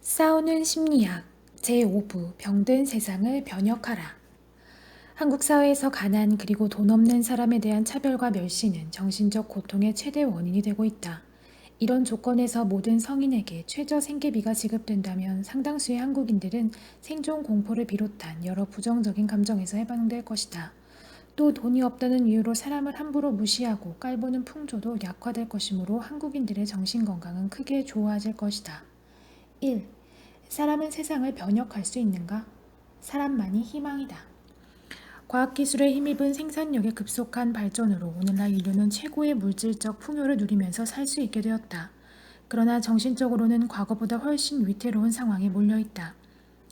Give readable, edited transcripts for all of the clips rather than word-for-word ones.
싸우는 심리학 제5부 병든 세상을 변혁하라. 한국 사회에서 가난 그리고 돈 없는 사람에 대한 차별과 멸시는 정신적 고통의 최대 원인이 되고 있다. 이런 조건에서 모든 성인에게 최저 생계비가 지급된다면 상당수의 한국인들은 생존 공포를 비롯한 여러 부정적인 감정에서 해방될 것이다. 또 돈이 없다는 이유로 사람을 함부로 무시하고 깔보는 풍조도 약화될 것이므로 한국인들의 정신건강은 크게 좋아질 것이다. 1. 사람은 세상을 변혁할 수 있는가? 사람만이 희망이다. 과학기술에 힘입은 생산력의 급속한 발전으로 오늘날 인류는 최고의 물질적 풍요를 누리면서 살 수 있게 되었다. 그러나 정신적으로는 과거보다 훨씬 위태로운 상황에 몰려있다.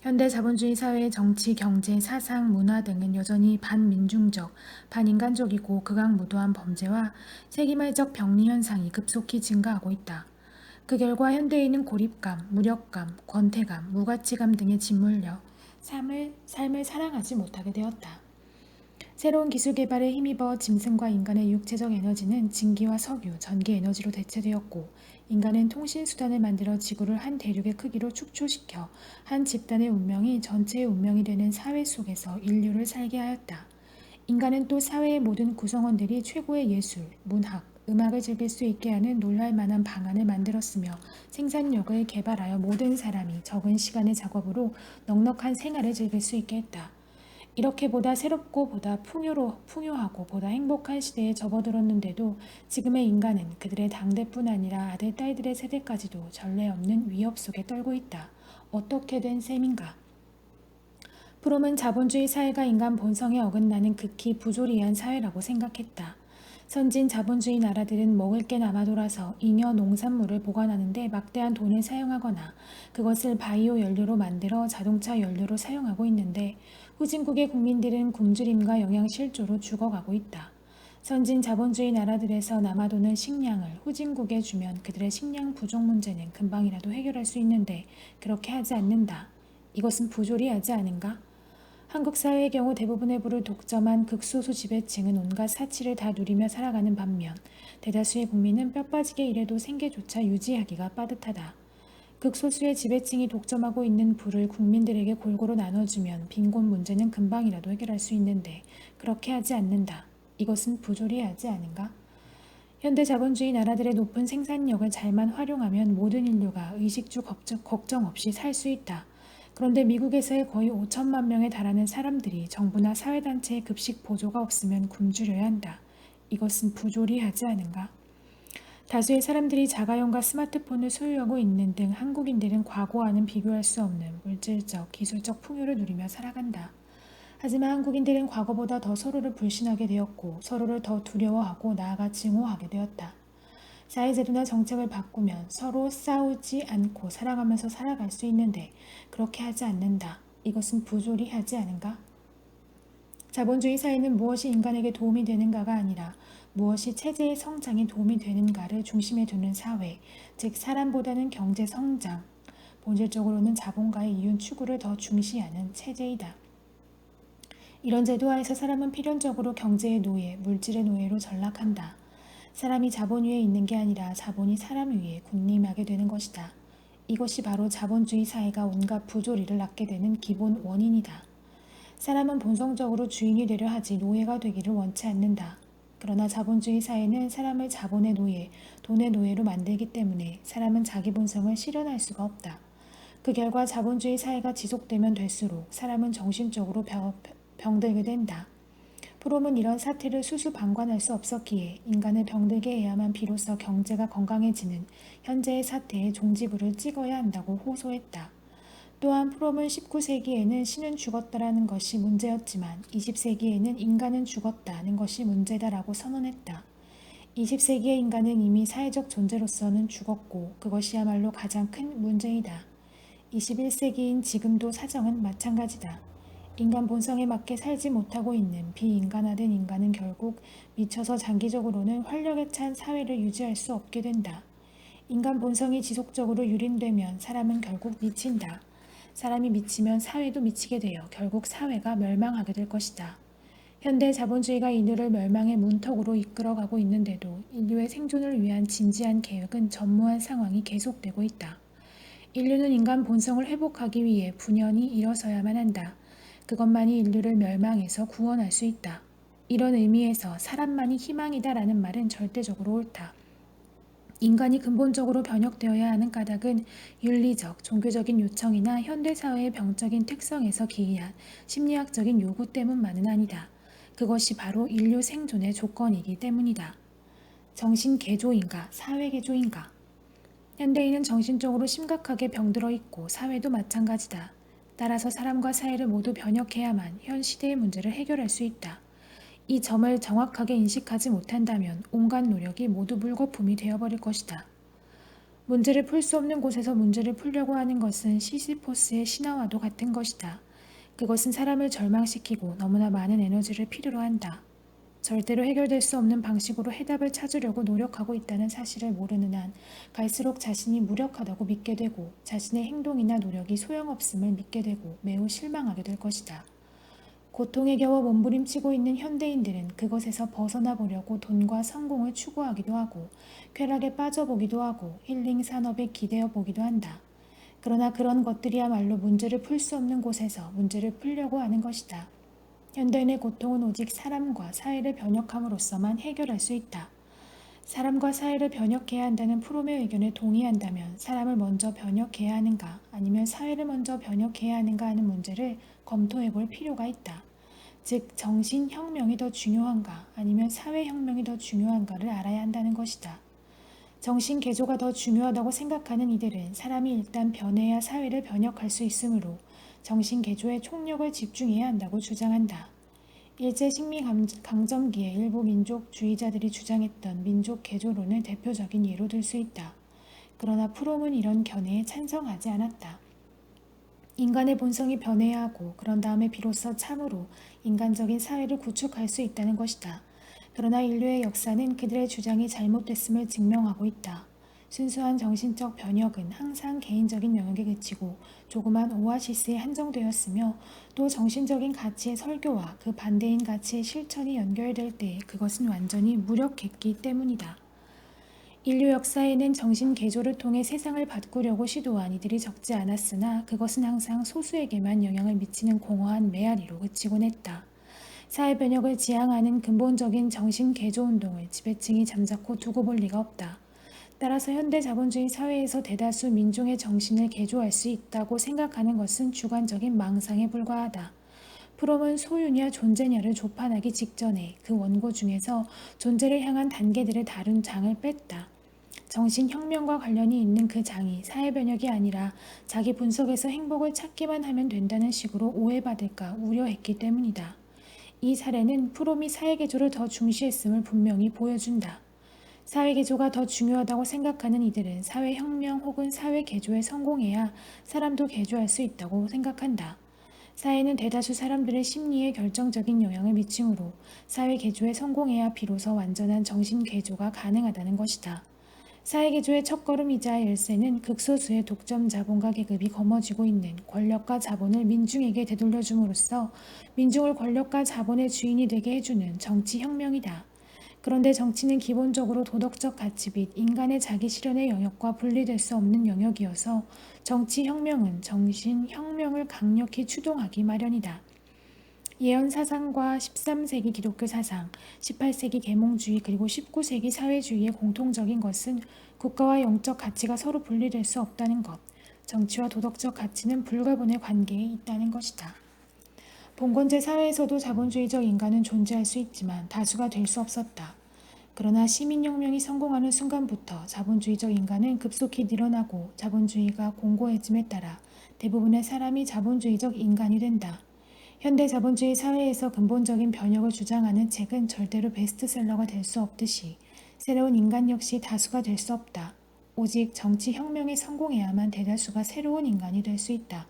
현대 자본주의 사회의 정치, 경제, 사상, 문화 등은 여전히 반민중적, 반인간적이고 극악무도한 범죄와 세기말적 병리 현상이 급속히 증가하고 있다. 그 결과 현대인은 고립감, 무력감, 권태감, 무가치감 등에 짓물려 삶을 사랑하지 못하게 되었다. 새로운 기술 개발에 힘입어 짐승과 인간의 육체적 에너지는 증기와 석유, 전기 에너지로 대체되었고, 인간은 통신 수단을 만들어 지구를 한 대륙의 크기로 축소시켜 한 집단의 운명이 전체의 운명이 되는 사회 속에서 인류를 살게 하였다. 인간은 또 사회의 모든 구성원들이 최고의 예술, 문학, 음악을 즐길 수 있게 하는 놀랄만한 방안을 만들었으며 생산력을 개발하여 모든 사람이 적은 시간의 작업으로 넉넉한 생활을 즐길 수 있게 했다. 이렇게 보다 새롭고 보다 풍요하고 보다 행복한 시대에 접어들었는데도 지금의 인간은 그들의 당대뿐 아니라 아들, 딸들의 세대까지도 전례 없는 위협 속에 떨고 있다. 어떻게 된 셈인가? 프롬은 자본주의 사회가 인간 본성에 어긋나는 극히 부조리한 사회라고 생각했다. 선진 자본주의 나라들은 먹을 게 남아 돌아서 잉여 농산물을 보관하는데 막대한 돈을 사용하거나 그것을 바이오 연료로 만들어 자동차 연료로 사용하고 있는데 후진국의 국민들은 굶주림과 영양실조로 죽어가고 있다. 선진 자본주의 나라들에서 남아도는 식량을 후진국에 주면 그들의 식량 부족 문제는 금방이라도 해결할 수 있는데 그렇게 하지 않는다. 이것은 부조리하지 않은가? 한국 사회의 경우 대부분의 부를 독점한 극소수 지배층은 온갖 사치를 다 누리며 살아가는 반면 대다수의 국민은 뼈 빠지게 일해도 생계조차 유지하기가 빠듯하다. 극소수의 지배층이 독점하고 있는 부를 국민들에게 골고루 나눠주면 빈곤 문제는 금방이라도 해결할 수 있는데 그렇게 하지 않는다. 이것은 부조리하지 않은가? 현대 자본주의 나라들의 높은 생산력을 잘만 활용하면 모든 인류가 의식주 걱정 없이 살 수 있다. 그런데 미국에서의 거의 5천만 명에 달하는 사람들이 정부나 사회단체의 급식 보조가 없으면 굶주려야 한다. 이것은 부조리하지 않은가? 다수의 사람들이 자가용과 스마트폰을 소유하고 있는 등 한국인들은 과거와는 비교할 수 없는 물질적, 기술적 풍요를 누리며 살아간다. 하지만 한국인들은 과거보다 더 서로를 불신하게 되었고 서로를 더 두려워하고 나아가 증오하게 되었다. 사회제도나 정책을 바꾸면 서로 싸우지 않고 사랑하면서 살아갈 수 있는데 그렇게 하지 않는다. 이것은 부조리하지 않은가? 자본주의 사회는 무엇이 인간에게 도움이 되는가가 아니라 무엇이 체제의 성장에 도움이 되는가를 중심에 두는 사회, 즉 사람보다는 경제 성장, 본질적으로는 자본가의 이윤 추구를 더 중시하는 체제이다. 이런 제도 하에서 사람은 필연적으로 경제의 노예, 물질의 노예로 전락한다. 사람이 자본 위에 있는 게 아니라 자본이 사람 위에 군림하게 되는 것이다. 이것이 바로 자본주의 사회가 온갖 부조리를 낳게 되는 기본 원인이다. 사람은 본성적으로 주인이 되려 하지 노예가 되기를 원치 않는다. 그러나 자본주의 사회는 사람을 자본의 노예, 돈의 노예로 만들기 때문에 사람은 자기 본성을 실현할 수가 없다. 그 결과 자본주의 사회가 지속되면 될수록 사람은 정신적으로 병들게 된다. 프롬은 이런 사태를 수수방관할 수 없었기에 인간을 병들게 해야만 비로소 경제가 건강해지는 현재의 사태에 종지부를 찍어야 한다고 호소했다. 또한 프롬은 19세기에는 신은 죽었다라는 것이 문제였지만 20세기에는 인간은 죽었다는 것이 문제다라고 선언했다. 20세기의 인간은 이미 사회적 존재로서는 죽었고 그것이야말로 가장 큰 문제이다. 21세기인 지금도 사정은 마찬가지다. 인간 본성에 맞게 살지 못하고 있는 비인간화된 인간은 결국 미쳐서 장기적으로는 활력에 찬 사회를 유지할 수 없게 된다. 인간 본성이 지속적으로 유린되면 사람은 결국 미친다. 사람이 미치면 사회도 미치게 되어 결국 사회가 멸망하게 될 것이다. 현대 자본주의가 인류를 멸망의 문턱으로 이끌어가고 있는데도 인류의 생존을 위한 진지한 계획은 전무한 상황이 계속되고 있다. 인류는 인간 본성을 회복하기 위해 분연히 일어서야만 한다. 그것만이 인류를 멸망에서 구원할 수 있다. 이런 의미에서 사람만이 희망이다라는 말은 절대적으로 옳다. 인간이 근본적으로 변혁되어야 하는 까닭은 윤리적, 종교적인 요청이나 현대사회의 병적인 특성에서 기이한 심리학적인 요구 때문만은 아니다. 그것이 바로 인류 생존의 조건이기 때문이다. 정신개조인가, 사회개조인가? 현대인은 정신적으로 심각하게 병들어 있고 사회도 마찬가지다. 따라서 사람과 사회를 모두 변혁해야만 현 시대의 문제를 해결할 수 있다. 이 점을 정확하게 인식하지 못한다면 온갖 노력이 모두 물거품이 되어버릴 것이다. 문제를 풀 수 없는 곳에서 문제를 풀려고 하는 것은 시시포스의 신화와도 같은 것이다. 그것은 사람을 절망시키고 너무나 많은 에너지를 필요로 한다. 절대로 해결될 수 없는 방식으로 해답을 찾으려고 노력하고 있다는 사실을 모르는 한 갈수록 자신이 무력하다고 믿게 되고 자신의 행동이나 노력이 소용없음을 믿게 되고 매우 실망하게 될 것이다. 고통에 겨워 몸부림치고 있는 현대인들은 그것에서 벗어나 보려고 돈과 성공을 추구하기도 하고 쾌락에 빠져보기도 하고 힐링 산업에 기대어 보기도 한다. 그러나 그런 것들이야말로 문제를 풀 수 없는 곳에서 문제를 풀려고 하는 것이다. 현대인의 고통은 오직 사람과 사회를 변혁함으로써만 해결할 수 있다. 사람과 사회를 변혁해야 한다는 프롬의 의견에 동의한다면 사람을 먼저 변혁해야 하는가 아니면 사회를 먼저 변혁해야 하는가 하는 문제를 검토해 볼 필요가 있다. 즉 정신혁명이 더 중요한가 아니면 사회혁명이 더 중요한가를 알아야 한다는 것이다. 정신개조가 더 중요하다고 생각하는 이들은 사람이 일단 변해야 사회를 변혁할 수 있으므로 정신개조에 총력을 집중해야 한다고 주장한다. 일제식민강점기에 일부 민족주의자들이 주장했던 민족개조론을 대표적인 예로 들 수 있다. 그러나 프롬은 이런 견해에 찬성하지 않았다. 인간의 본성이 변해야 하고 그런 다음에 비로소 참으로 인간적인 사회를 구축할 수 있다는 것이다. 그러나 인류의 역사는 그들의 주장이 잘못됐음을 증명하고 있다. 순수한 정신적 변혁은 항상 개인적인 영역에 그치고 조그만 오아시스에 한정되었으며 또 정신적인 가치의 설교와 그 반대인 가치의 실천이 연결될 때 그것은 완전히 무력했기 때문이다. 인류 역사에는 정신 개조를 통해 세상을 바꾸려고 시도한 이들이 적지 않았으나 그것은 항상 소수에게만 영향을 미치는 공허한 메아리로 그치곤 했다. 사회 변혁을 지향하는 근본적인 정신 개조 운동을 지배층이 잠자코 두고 볼 리가 없다. 따라서 현대 자본주의 사회에서 대다수 민중의 정신을 개조할 수 있다고 생각하는 것은 주관적인 망상에 불과하다. 프롬은 소유냐 존재냐를 조판하기 직전에 그 원고 중에서 존재를 향한 단계들을 다룬 장을 뺐다. 정신혁명과 관련이 있는 그 장이 사회변혁이 아니라 자기 분석에서 행복을 찾기만 하면 된다는 식으로 오해받을까 우려했기 때문이다. 이 사례는 프롬이 사회개조를 더 중시했음을 분명히 보여준다. 사회개조가 더 중요하다고 생각하는 이들은 사회혁명 혹은 사회개조에 성공해야 사람도 개조할 수 있다고 생각한다. 사회는 대다수 사람들의 심리에 결정적인 영향을 미치므로 사회개조에 성공해야 비로소 완전한 정신개조가 가능하다는 것이다. 사회개조의 첫걸음이자 열쇠는 극소수의 독점 자본가 계급이 거머쥐고 있는 권력과 자본을 민중에게 되돌려줌으로써 민중을 권력과 자본의 주인이 되게 해주는 정치혁명이다. 그런데 정치는 기본적으로 도덕적 가치 및 인간의 자기 실현의 영역과 분리될 수 없는 영역이어서 정치혁명은 정신혁명을 강력히 추동하기 마련이다. 예언 사상과 13세기 기독교 사상, 18세기 계몽주의 그리고 19세기 사회주의의 공통적인 것은 국가와 영적 가치가 서로 분리될 수 없다는 것, 정치와 도덕적 가치는 불가분의 관계에 있다는 것이다. 봉건제 사회에서도 자본주의적 인간은 존재할 수 있지만 다수가 될 수 없었다. 그러나 시민혁명이 성공하는 순간부터 자본주의적 인간은 급속히 늘어나고 자본주의가 공고해짐에 따라 대부분의 사람이 자본주의적 인간이 된다. 현대 자본주의 사회에서 근본적인 변혁을 주장하는 책은 절대로 베스트셀러가 될 수 없듯이 새로운 인간 역시 다수가 될 수 없다. 오직 정치혁명에 성공해야만 대다수가 새로운 인간이 될 수 있다.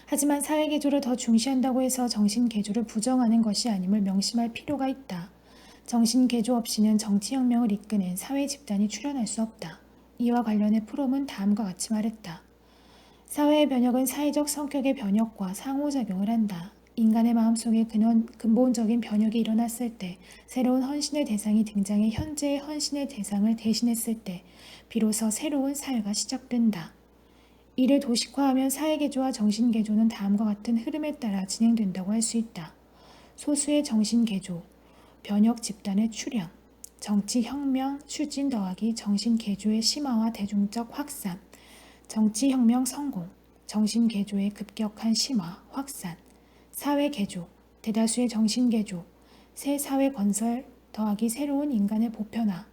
하지만 사회개조를 더 중시한다고 해서 정신개조를 부정하는 것이 아님을 명심할 필요가 있다. 정신개조 없이는 정치혁명을 이끄는 사회 집단이 출현할 수 없다. 이와 관련해 프롬은 다음과 같이 말했다. 사회의 변혁은 사회적 성격의 변혁과 상호작용을 한다. 인간의 마음속에 근본적인 변혁이 일어났을 때 새로운 헌신의 대상이 등장해 현재의 헌신의 대상을 대신했을 때 비로소 새로운 사회가 시작된다. 이를 도식화하면 사회개조와 정신개조는 다음과 같은 흐름에 따라 진행된다고 할 수 있다. 소수의 정신개조, 변혁 집단의 출현, 정치혁명 추진 더하기 정신개조의 심화와 대중적 확산, 정치혁명 성공, 정신개조의 급격한 심화, 확산, 사회개조, 대다수의 정신개조, 새 사회 건설 더하기 새로운 인간의 보편화.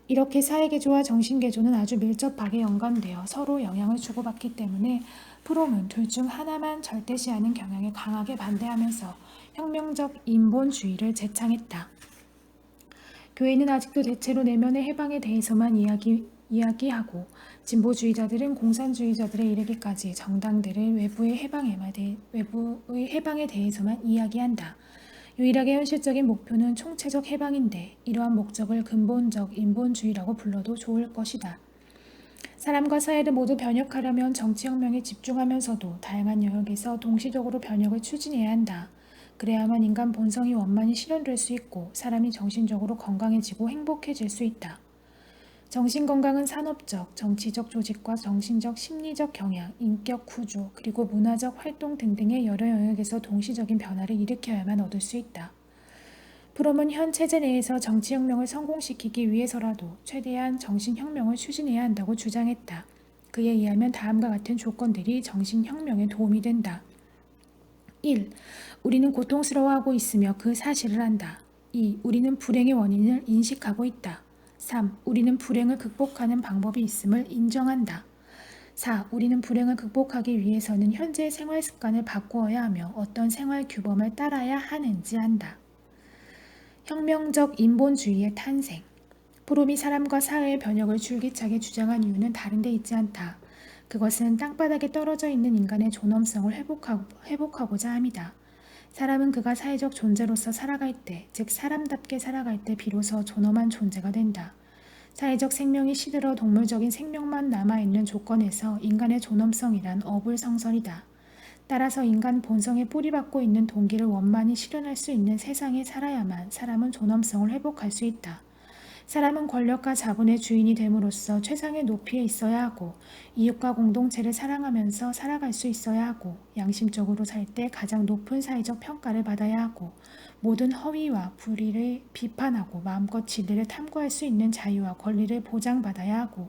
이렇게 사회개조와 정신개조는 아주 밀접하게 연관되어 서로 영향을 주고받기 때문에 프롬은 둘 중 하나만 절대시하는 경향에 강하게 반대하면서 혁명적 인본주의를 제창했다. 교회는 아직도 대체로 내면의 해방에 대해서만 이야기하고 진보주의자들은 공산주의자들에 이르기까지 정당들을 외부의 해방에 대해서만 이야기한다. 유일하게 현실적인 목표는 총체적 해방인데 이러한 목적을 근본적 인본주의라고 불러도 좋을 것이다. 사람과 사회를 모두 변혁하려면 정치혁명에 집중하면서도 다양한 영역에서 동시적으로 변혁을 추진해야 한다. 그래야만 인간 본성이 원만히 실현될 수 있고 사람이 정신적으로 건강해지고 행복해질 수 있다. 정신건강은 산업적, 정치적 조직과 정신적, 심리적 경향, 인격 구조, 그리고 문화적 활동 등등의 여러 영역에서 동시적인 변화를 일으켜야만 얻을 수 있다. 프롬은 현 체제 내에서 정치혁명을 성공시키기 위해서라도 최대한 정신혁명을 추진해야 한다고 주장했다. 그에 의하면 다음과 같은 조건들이 정신혁명에 도움이 된다. 1. 우리는 고통스러워하고 있으며 그 사실을 안다. 2. 우리는 불행의 원인을 인식하고 있다. 3. 우리는 불행을 극복하는 방법이 있음을 인정한다. 4. 우리는 불행을 극복하기 위해서는 현재의 생활 습관을 바꾸어야 하며 어떤 생활 규범을 따라야 하는지 안다. 혁명적 인본주의의 탄생. 프롬이 사람과 사회의 변혁을 줄기차게 주장한 이유는 다른 데 있지 않다. 그것은 땅바닥에 떨어져 있는 인간의 존엄성을 회복하고자 함이다. 사람은 그가 사회적 존재로서 살아갈 때, 즉 사람답게 살아갈 때 비로소 존엄한 존재가 된다. 사회적 생명이 시들어 동물적인 생명만 남아있는 조건에서 인간의 존엄성이란 어불성설이다. 따라서 인간 본성에 뿌리박고 있는 동기를 원만히 실현할 수 있는 세상에 살아야만 사람은 존엄성을 회복할 수 있다. 사람은 권력과 자본의 주인이 됨으로써 최상의 높이에 있어야 하고 이웃과 공동체를 사랑하면서 살아갈 수 있어야 하고 양심적으로 살 때 가장 높은 사회적 평가를 받아야 하고 모든 허위와 불의를 비판하고 마음껏 진리를 탐구할 수 있는 자유와 권리를 보장받아야 하고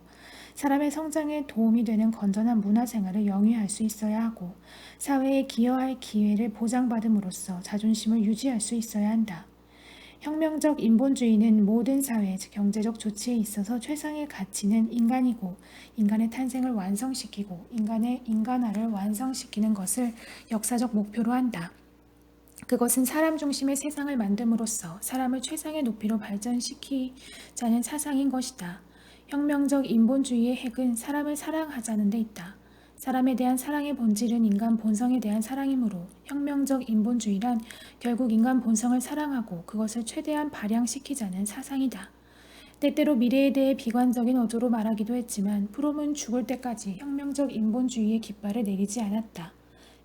사람의 성장에 도움이 되는 건전한 문화생활을 영위할 수 있어야 하고 사회에 기여할 기회를 보장받음으로써 자존심을 유지할 수 있어야 한다. 혁명적 인본주의는 모든 사회, 즉 경제적 조치에 있어서 최상의 가치는 인간이고 인간의 탄생을 완성시키고 인간의 인간화를 완성시키는 것을 역사적 목표로 한다. 그것은 사람 중심의 세상을 만듦으로써 사람을 최상의 높이로 발전시키자는 사상인 것이다. 혁명적 인본주의의 핵은 사람을 사랑하자는 데 있다. 사람에 대한 사랑의 본질은 인간 본성에 대한 사랑이므로 혁명적 인본주의란 결국 인간 본성을 사랑하고 그것을 최대한 발양시키자는 사상이다. 때때로 미래에 대해 비관적인 어조로 말하기도 했지만 프롬은 죽을 때까지 혁명적 인본주의의 깃발을 내리지 않았다.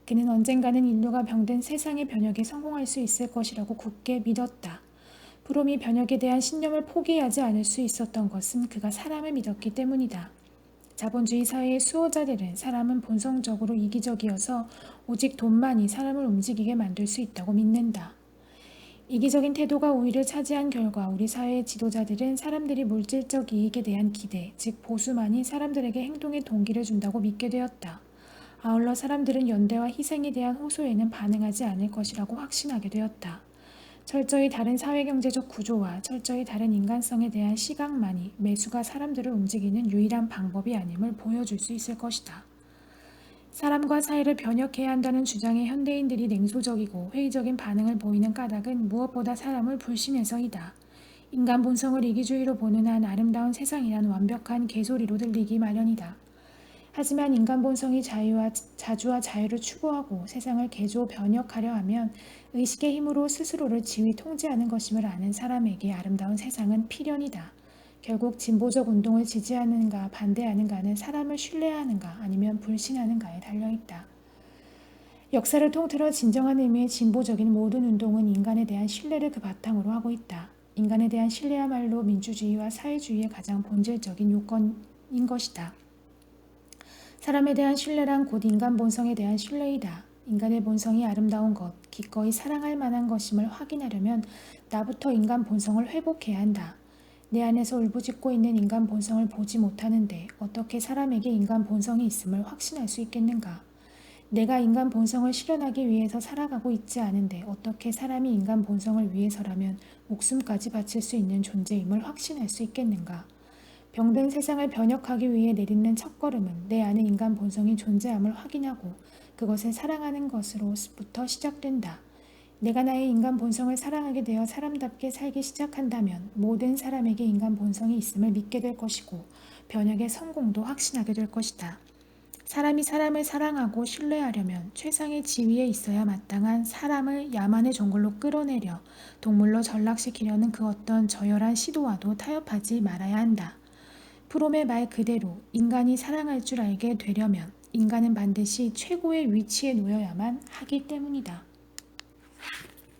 그는 언젠가는 인류가 병든 세상의 변혁에 성공할 수 있을 것이라고 굳게 믿었다. 프롬이 변혁에 대한 신념을 포기하지 않을 수 있었던 것은 그가 사람을 믿었기 때문이다. 자본주의 사회의 수호자들은 사람은 본성적으로 이기적이어서 오직 돈만이 사람을 움직이게 만들 수 있다고 믿는다. 이기적인 태도가 우위를 차지한 결과 우리 사회의 지도자들은 사람들이 물질적 이익에 대한 기대, 즉 보수만이 사람들에게 행동의 동기를 준다고 믿게 되었다. 아울러 사람들은 연대와 희생에 대한 호소에는 반응하지 않을 것이라고 확신하게 되었다. 철저히 다른 사회경제적 구조와 철저히 다른 인간성에 대한 시각만이 매수가 사람들을 움직이는 유일한 방법이 아님을 보여줄 수 있을 것이다. 사람과 사회를 변혁해야 한다는 주장에 현대인들이 냉소적이고 회의적인 반응을 보이는 까닭은 무엇보다 사람을 불신해서이다. 인간 본성을 이기주의로 보는 한 아름다운 세상이란 완벽한 개소리로 들리기 마련이다. 하지만 인간 본성이 자주와 자유를 추구하고 세상을 개조 변혁하려 하면 의식의 힘으로 스스로를 지휘 통제하는 것임을 아는 사람에게 아름다운 세상은 필연이다. 결국 진보적 운동을 지지하는가 반대하는가는 사람을 신뢰하는가 아니면 불신하는가에 달려있다. 역사를 통틀어 진정한 의미의 진보적인 모든 운동은 인간에 대한 신뢰를 그 바탕으로 하고 있다. 인간에 대한 신뢰야말로 민주주의와 사회주의의 가장 본질적인 요건인 것이다. 사람에 대한 신뢰란 곧 인간 본성에 대한 신뢰이다. 인간의 본성이 아름다운 것, 기꺼이 사랑할 만한 것임을 확인하려면 나부터 인간 본성을 회복해야 한다. 내 안에서 울부짖고 있는 인간 본성을 보지 못하는데 어떻게 사람에게 인간 본성이 있음을 확신할 수 있겠는가? 내가 인간 본성을 실현하기 위해서 살아가고 있지 않은데 어떻게 사람이 인간 본성을 위해서라면 목숨까지 바칠 수 있는 존재임을 확신할 수 있겠는가? 병든 세상을 변혁하기 위해 내딛는 첫걸음은 내 안에 인간 본성이 존재함을 확인하고 그것을 사랑하는 것으로부터 시작된다. 내가 나의 인간 본성을 사랑하게 되어 사람답게 살기 시작한다면 모든 사람에게 인간 본성이 있음을 믿게 될 것이고 변혁의 성공도 확신하게 될 것이다. 사람이 사람을 사랑하고 신뢰하려면 최상의 지위에 있어야 마땅한 사람을 야만의 정글로 끌어내려 동물로 전락시키려는 그 어떤 저열한 시도와도 타협하지 말아야 한다. 프롬의 말 그대로 인간이 사랑할 줄 알게 되려면 인간은 반드시 최고의 위치에 놓여야만 하기 때문이다.